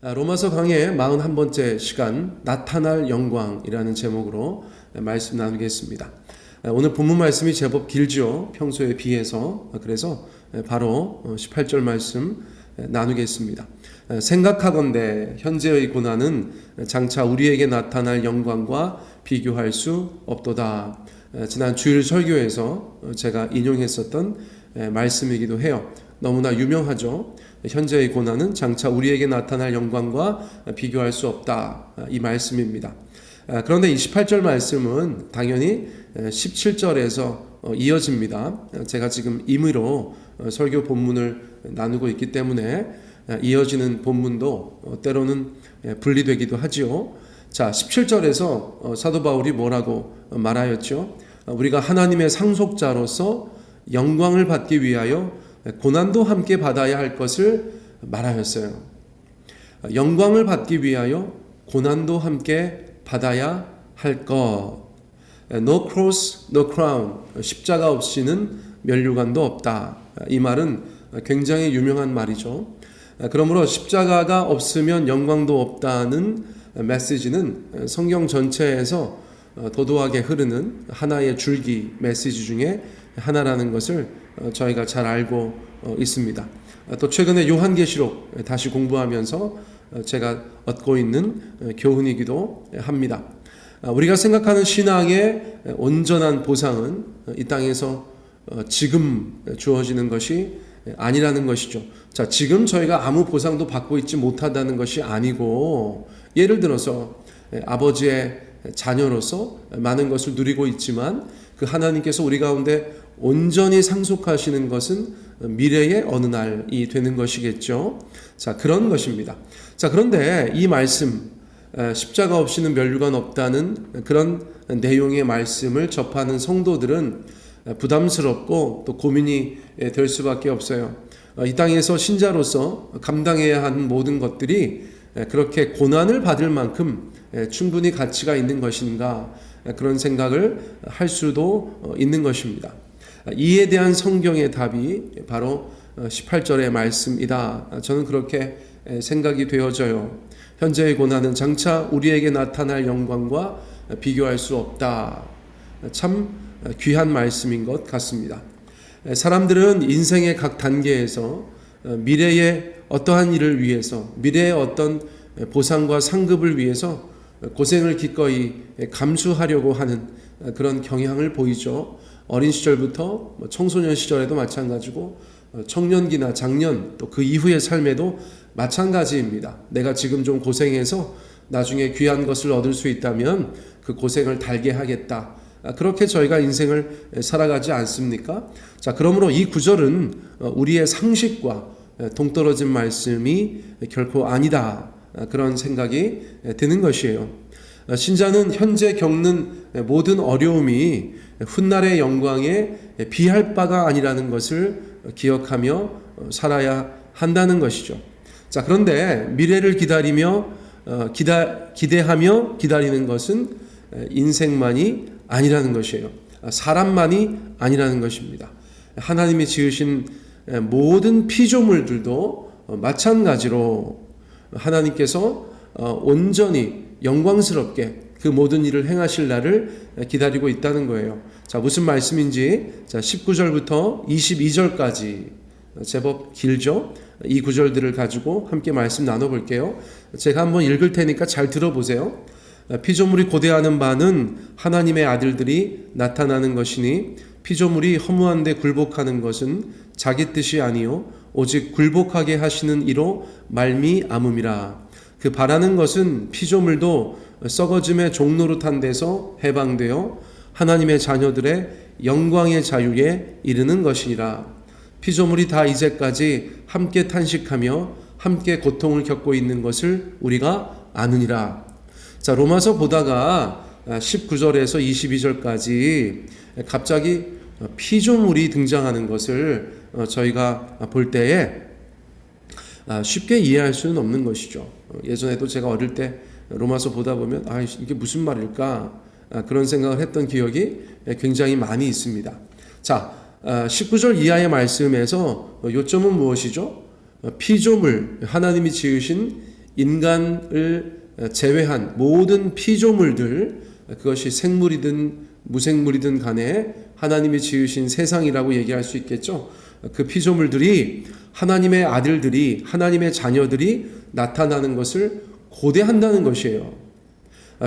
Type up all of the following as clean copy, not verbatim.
로마서 강의 41번째 시간 나타날 영광이라는 제목으로 말씀 나누겠습니다. 오늘 본문 말씀이 제법 길죠. 평소에 비해서. 그래서 바로 18절 말씀 나누겠습니다. 생각하건대 현재의 고난은 장차 우리에게 나타날 영광과 비교할 수 없도다. 지난 주일 설교에서 제가 인용했었던 말씀이기도 해요. 너무나 유명하죠. 현재의 고난은 장차 우리에게 나타날 영광과 비교할 수 없다. 이 말씀입니다. 그런데 28절 말씀은 당연히 17절에서 이어집니다. 제가 지금 임의로 설교 본문을 나누고 있기 때문에 이어지는 본문도 때로는 분리되기도 하지요. 자, 17절에서 사도 바울이 뭐라고 말하였죠? 우리가 하나님의 상속자로서 영광을 받기 위하여 고난도 함께 받아야 할 것을 말하였어요. 영광을 받기 위하여 고난도 함께 받아야 할 것. No cross, no crown. 십자가 없이는 면류관도 없다. 이 말은 굉장히 유명한 말이죠. 그러므로 십자가가 없으면 영광도 없다는 메시지는 성경 전체에서 도도하게 흐르는 하나의 줄기 메시지 중에 하나라는 것을 저희가 잘 알고 있습니다. 또 최근에 요한계시록 다시 공부하면서 제가 얻고 있는 교훈이기도 합니다. 우리가 생각하는 신앙의 온전한 보상은 이 땅에서 지금 주어지는 것이 아니라는 것이죠. 자, 지금 저희가 아무 보상도 받고 있지 못하다는 것이 아니고, 예를 들어서 아버지의 자녀로서 많은 것을 누리고 있지만 그 하나님께서 우리 가운데 온전히 상속하시는 것은 미래의 어느 날이 되는 것이겠죠. 자, 그런 것입니다. 자, 그런데 이 말씀, 십자가 없이는 면류관 없다는 그런 내용의 말씀을 접하는 성도들은 부담스럽고 또 고민이 될 수밖에 없어요. 이 땅에서 신자로서 감당해야 하는 모든 것들이 그렇게 고난을 받을 만큼 충분히 가치가 있는 것인가, 그런 생각을 할 수도 있는 것입니다. 이에 대한 성경의 답이 바로 18절의 말씀이다. 저는 그렇게 생각이 되어져요. 현재의 고난은 장차 우리에게 나타날 영광과 비교할 수 없다. 참 귀한 말씀인 것 같습니다. 사람들은 인생의 각 단계에서 미래의 어떠한 일을 위해서, 미래의 어떤 보상과 상급을 위해서 고생을 기꺼이 감수하려고 하는 그런 경향을 보이죠. 어린 시절부터 청소년 시절에도 마찬가지고 청년기나 장년 또 그 이후의 삶에도 마찬가지입니다. 내가 지금 좀 고생해서 나중에 귀한 것을 얻을 수 있다면 그 고생을 달게 하겠다. 그렇게 저희가 인생을 살아가지 않습니까? 자, 그러므로 이 구절은 우리의 상식과 동떨어진 말씀이 결코 아니다. 그런 생각이 드는 것이에요. 신자는 현재 겪는 모든 어려움이 훗날의 영광에 비할 바가 아니라는 것을 기억하며 살아야 한다는 것이죠. 자, 그런데 미래를 기대하며 기다리는 것은 인생만이 아니라는 것이에요. 사람만이 아니라는 것입니다. 하나님이 지으신 모든 피조물들도 마찬가지로 하나님께서 온전히 영광스럽게 그 모든 일을 행하실 날을 기다리고 있다는 거예요. 자, 무슨 말씀인지, 자, 19절부터 22절까지 제법 길죠? 이 구절들을 가지고 함께 말씀 나눠볼게요. 제가 한번 읽을 테니까 잘 들어보세요. 피조물이 고대하는 바는 하나님의 아들들이 나타나는 것이니 피조물이 허무한데 굴복하는 것은 자기 뜻이 아니요 오직 굴복하게 하시는 이로 말미암음이라. 그 바라는 것은 피조물도 썩어짐의 종노릇한 데서 해방되어 하나님의 자녀들의 영광의 자유에 이르는 것이니라. 피조물이 다 이제까지 함께 탄식하며 함께 고통을 겪고 있는 것을 우리가 아느니라. 자, 로마서 보다가 19절에서 22절까지 갑자기 피조물이 등장하는 것을 저희가 볼 때에 쉽게 이해할 수는 없는 것이죠. 예전에도 제가 어릴 때 로마서 보다 보면 이게 무슨 말일까, 그런 생각을 했던 기억이 굉장히 많이 있습니다. 자, 19절 이하의 말씀에서 요점은 무엇이죠? 피조물, 하나님이 지으신 인간을 제외한 모든 피조물들, 그것이 생물이든 무생물이든 간에 하나님이 지으신 세상이라고 얘기할 수 있겠죠. 그 피조물들이 하나님의 아들들이, 하나님의 자녀들이 나타나는 것을 고대한다는 것이에요.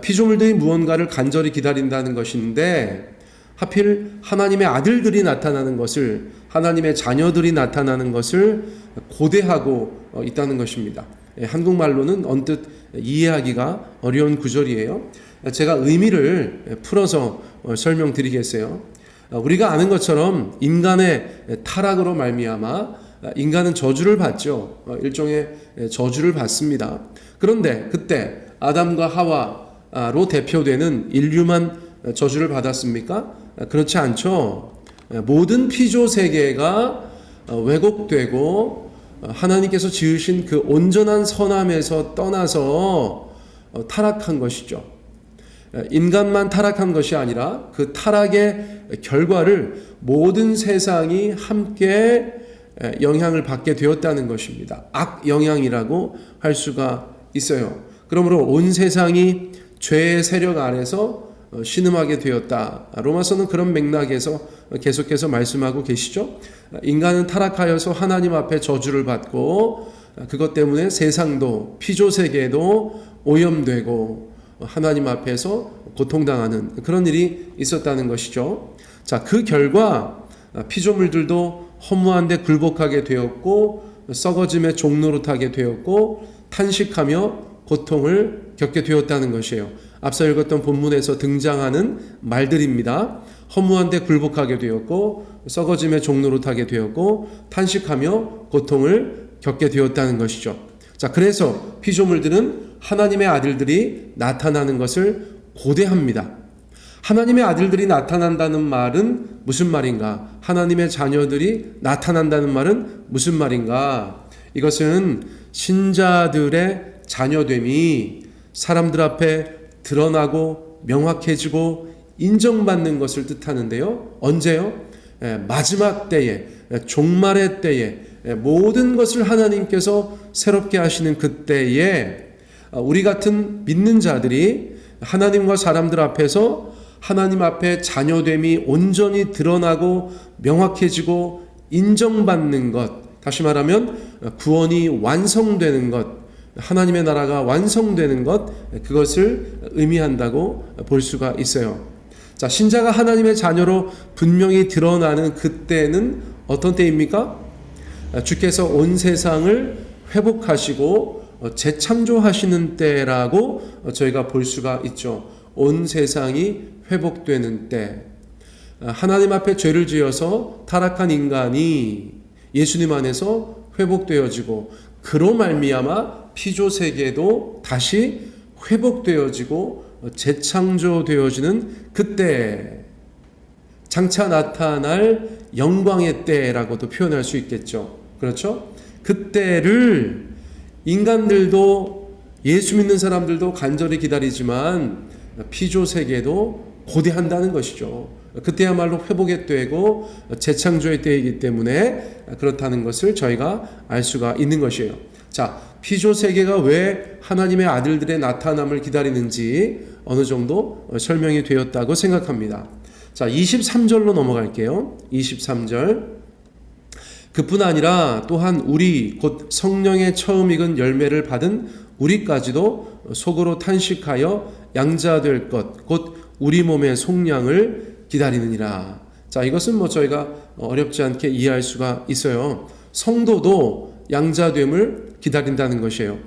피조물들이 무언가를 간절히 기다린다는 것인데 하필 하나님의 아들들이 나타나는 것을, 하나님의 자녀들이 나타나는 것을 고대하고 있다는 것입니다. 한국말로는 언뜻 이해하기가 어려운 구절이에요. 제가 의미를 풀어서 설명드리겠어요. 우리가 아는 것처럼 인간의 타락으로 말미암아 인간은 저주를 받죠. 일종의 저주를 받습니다. 그런데 그때 아담과 하와로 대표되는 인류만 저주를 받았습니까? 그렇지 않죠. 모든 피조 세계가 왜곡되고 하나님께서 지으신 그 온전한 선함에서 떠나서 타락한 것이죠. 인간만 타락한 것이 아니라 그 타락의 결과를 모든 세상이 함께 영향을 받게 되었다는 것입니다. 악 영향이라고 할 수가 있어요. 그러므로 온 세상이 죄의 세력 아래서 신음하게 되었다. 로마서는 그런 맥락에서 계속해서 말씀하고 계시죠. 인간은 타락하여서 하나님 앞에 저주를 받고 그것 때문에 세상도 피조세계도 오염되고 하나님 앞에서 고통당하는 그런 일이 있었다는 것이죠. 자, 그 결과 피조물들도 허무한데 굴복하게 되었고 썩어짐의 종노릇하게 되었고 탄식하며 고통을 겪게 되었다는 것이에요. 앞서 읽었던 본문에서 등장하는 말들입니다. 허무한데 굴복하게 되었고 썩어짐의 종노릇하게 되었고 탄식하며 고통을 겪게 되었다는 것이죠. 자, 그래서 피조물들은 하나님의 아들들이 나타나는 것을 고대합니다. 하나님의 아들들이 나타난다는 말은 무슨 말인가? 하나님의 자녀들이 나타난다는 말은 무슨 말인가? 이것은 신자들의 자녀됨이 사람들 앞에 드러나고 명확해지고 인정받는 것을 뜻하는데요. 언제요? 마지막 때에, 종말의 때에, 모든 것을 하나님께서 새롭게 하시는 그때에 우리 같은 믿는 자들이 하나님과 사람들 앞에서 하나님 앞에 자녀됨이 온전히 드러나고 명확해지고 인정받는 것, 다시 말하면 구원이 완성되는 것, 하나님의 나라가 완성되는 것, 그것을 의미한다고 볼 수가 있어요. 자, 신자가 하나님의 자녀로 분명히 드러나는 그때는 어떤 때입니까? 주께서 온 세상을 회복하시고 재창조하시는 때라고 저희가 볼 수가 있죠. 온 세상이 회복되는 때, 하나님 앞에 죄를 지어서 타락한 인간이 예수님 안에서 회복되어지고 그로 말미암아 피조세계도 다시 회복되어지고 재창조되어지는 그때, 장차 나타날 영광의 때라고도 표현할 수 있겠죠. 그렇죠? 그때를 인간들도, 예수 믿는 사람들도 간절히 기다리지만 피조세계도 고대한다는 것이죠. 그때야말로 회복의 때고 재창조의 때이기 때문에 그렇다는 것을 저희가 알 수가 있는 것이에요. 자, 피조세계가 왜 하나님의 아들들의 나타남을 기다리는지 어느 정도 설명이 되었다고 생각합니다. 자, 23절로 넘어갈게요. 23절. 그뿐 아니라 또한 우리 곧 성령의 처음 익은 열매를 받은 우리까지도 속으로 탄식하여 양자될 것 곧 우리 몸의 속량을 기다리느니라. 자, 이것은 저희가 어렵지 않게 이해할 수가 있어요. 성도도 양자됨을 기다린다는 것이에요.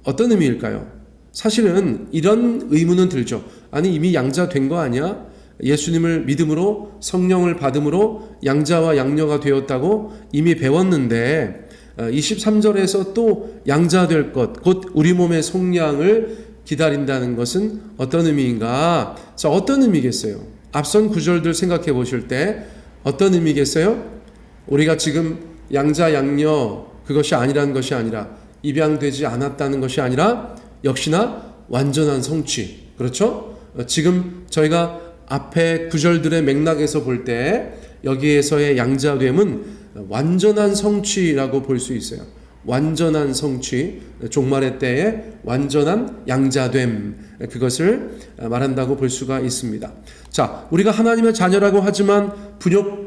어떤 의미일까요? 사실은 이런 의문은 들죠. 아니, 이미 양자된 거 아니야? 예수님을 믿음으로 성령을 받음으로 양자와 양녀가 되었다고 이미 배웠는데 23절에서 또 양자될 것, 곧 우리 몸의 속량을 기다린다는 것은 어떤 의미인가? 자, 어떤 의미겠어요? 앞선 구절들 생각해 보실 때 어떤 의미겠어요? 우리가 지금 양자 양녀 그것이 아니라는 것이 아니라, 입양되지 않았다는 것이 아니라 역시나 완전한 성취. 그렇죠? 지금 저희가 앞에 구절들의 맥락에서 볼 때 여기에서의 양자됨은 완전한 성취라고 볼 수 있어요. 완전한 성취, 종말의 때에 완전한 양자됨, 그것을 말한다고 볼 수가 있습니다. 자, 우리가 하나님의 자녀라고 하지만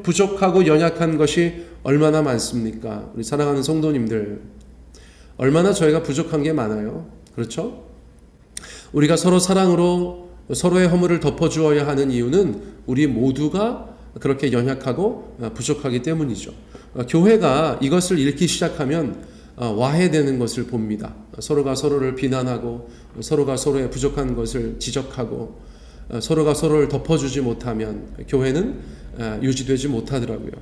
부족하고 연약한 것이 얼마나 많습니까? 우리 사랑하는 성도님들, 얼마나 저희가 부족한 게 많아요. 그렇죠? 우리가 서로 사랑으로 서로의 허물을 덮어주어야 하는 이유는 우리 모두가 그렇게 연약하고 부족하기 때문이죠. 교회가 이것을 잃기 시작하면 와해되는 것을 봅니다. 서로가 서로를 비난하고 서로가 서로의 부족한 것을 지적하고 서로가 서로를 덮어주지 못하면 교회는 유지되지 못하더라고요.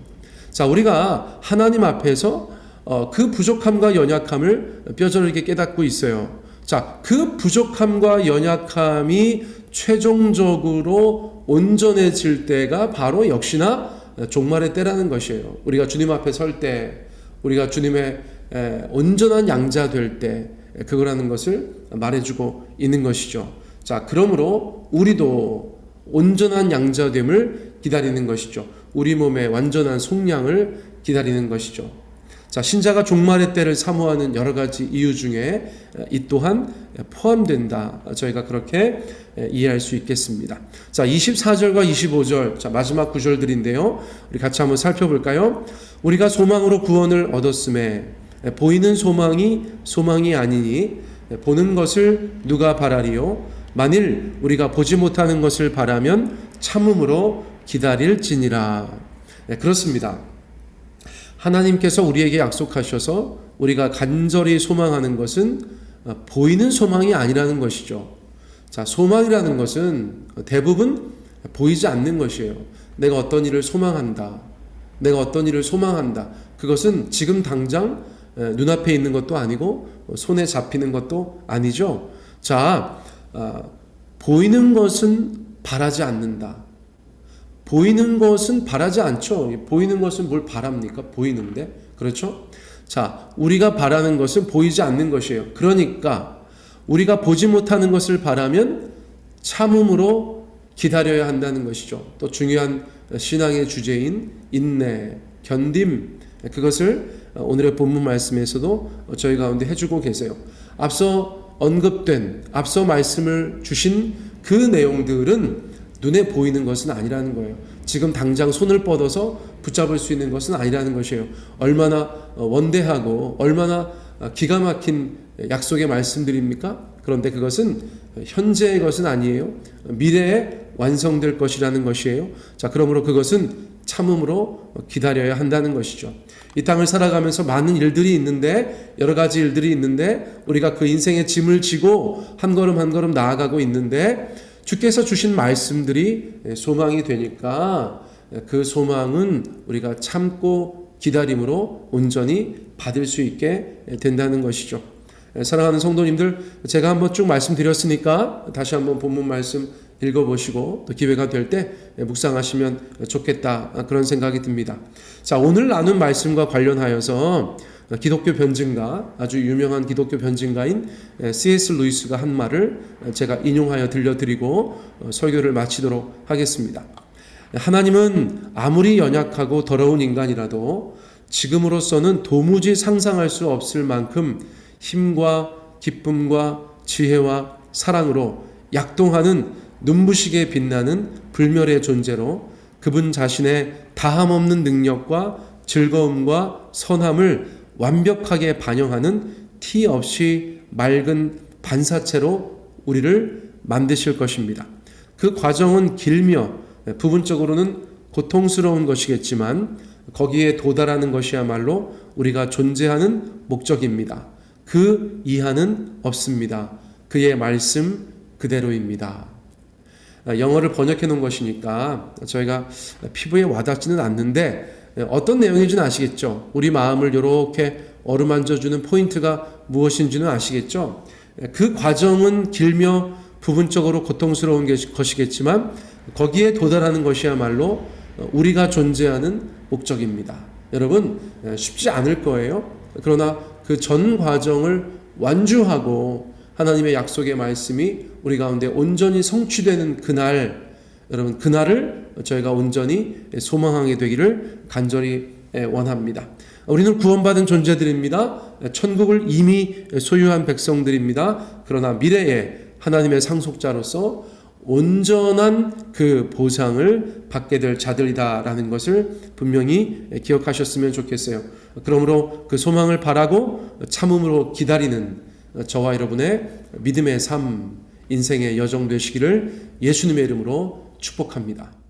자, 우리가 하나님 앞에서 그 부족함과 연약함을 뼈저리게 깨닫고 있어요. 자, 그 부족함과 연약함이 최종적으로 온전해질 때가 바로 역시나 종말의 때라는 것이에요. 우리가 주님 앞에 설 때, 우리가 주님의 온전한 양자 될 때, 그거라는 것을 말해주고 있는 것이죠. 자, 그러므로 우리도 온전한 양자됨을 기다리는 것이죠. 우리 몸의 완전한 속량을 기다리는 것이죠. 자, 신자가 종말의 때를 사모하는 여러 가지 이유 중에 이 또한 포함된다. 저희가 그렇게 이해할 수 있겠습니다. 자, 24절과 25절, 자, 마지막 구절들인데요. 우리 같이 한번 살펴볼까요? 우리가 소망으로 구원을 얻었음에 보이는 소망이 아니니 보는 것을 누가 바라리요? 만일 우리가 보지 못하는 것을 바라면 참음으로 기다릴지니라. 그렇습니다. 하나님께서 우리에게 약속하셔서 우리가 간절히 소망하는 것은 보이는 소망이 아니라는 것이죠. 자, 소망이라는 것은 대부분 보이지 않는 것이에요. 내가 어떤 일을 소망한다. 그것은 지금 당장 눈앞에 있는 것도 아니고 손에 잡히는 것도 아니죠. 자, 보이는 것은 바라지 않는다. 보이는 것은 바라지 않죠. 보이는 것은 뭘 바랍니까? 보이는데. 그렇죠? 자, 우리가 바라는 것은 보이지 않는 것이에요. 그러니까 우리가 보지 못하는 것을 바라면 참음으로 기다려야 한다는 것이죠. 또 중요한 신앙의 주제인 인내, 견딤, 그것을 오늘의 본문 말씀에서도 저희 가운데 해주고 계세요. 앞서 말씀을 주신 그 내용들은 눈에 보이는 것은 아니라는 거예요. 지금 당장 손을 뻗어서 붙잡을 수 있는 것은 아니라는 것이에요. 얼마나 원대하고 얼마나 기가 막힌 약속의 말씀들입니까? 그런데 그것은 현재의 것은 아니에요. 미래에 완성될 것이라는 것이에요. 자, 그러므로 그것은 참음으로 기다려야 한다는 것이죠. 이 땅을 살아가면서 많은 일들이 있는데, 여러 가지 일들이 있는데, 우리가 그 인생의 짐을 지고 한 걸음 한 걸음 나아가고 있는데, 주께서 주신 말씀들이 소망이 되니까 그 소망은 우리가 참고 기다림으로 온전히 받을 수 있게 된다는 것이죠. 사랑하는 성도님들, 제가 한번 쭉 말씀드렸으니까 다시 한번 본문 말씀 읽어보시고 또 기회가 될 때 묵상하시면 좋겠다, 그런 생각이 듭니다. 자, 오늘 나눈 말씀과 관련하여서 기독교 변증가, 아주 유명한 기독교 변증가인 C.S. 루이스가 한 말을 제가 인용하여 들려드리고 설교를 마치도록 하겠습니다. 하나님은 아무리 연약하고 더러운 인간이라도 지금으로서는 도무지 상상할 수 없을 만큼 힘과 기쁨과 지혜와 사랑으로 약동하는 눈부시게 빛나는 불멸의 존재로 그분 자신의 다함없는 능력과 즐거움과 선함을 완벽하게 반영하는 티 없이 맑은 반사체로 우리를 만드실 것입니다. 그 과정은 길며 부분적으로는 고통스러운 것이겠지만 거기에 도달하는 것이야말로 우리가 존재하는 목적입니다. 그 이하는 없습니다. 그의 말씀 그대로입니다. 영어를 번역해 놓은 것이니까 저희가 피부에 와닿지는 않는데 어떤 내용인지는 아시겠죠? 우리 마음을 이렇게 어루만져주는 포인트가 무엇인지는 아시겠죠? 그 과정은 길며 부분적으로 고통스러운 것이겠지만 거기에 도달하는 것이야말로 우리가 존재하는 목적입니다. 여러분, 쉽지 않을 거예요. 그러나 그 전 과정을 완주하고 하나님의 약속의 말씀이 우리 가운데 온전히 성취되는 그날, 여러분, 그날을 저희가 온전히 소망하게 되기를 간절히 원합니다. 우리는 구원받은 존재들입니다. 천국을 이미 소유한 백성들입니다. 그러나 미래에 하나님의 상속자로서 온전한 그 보상을 받게 될 자들이다라는 것을 분명히 기억하셨으면 좋겠어요. 그러므로 그 소망을 바라고 참음으로 기다리는 저와 여러분의 믿음의 삶, 인생의 여정 되시기를 예수님의 이름으로 축복합니다.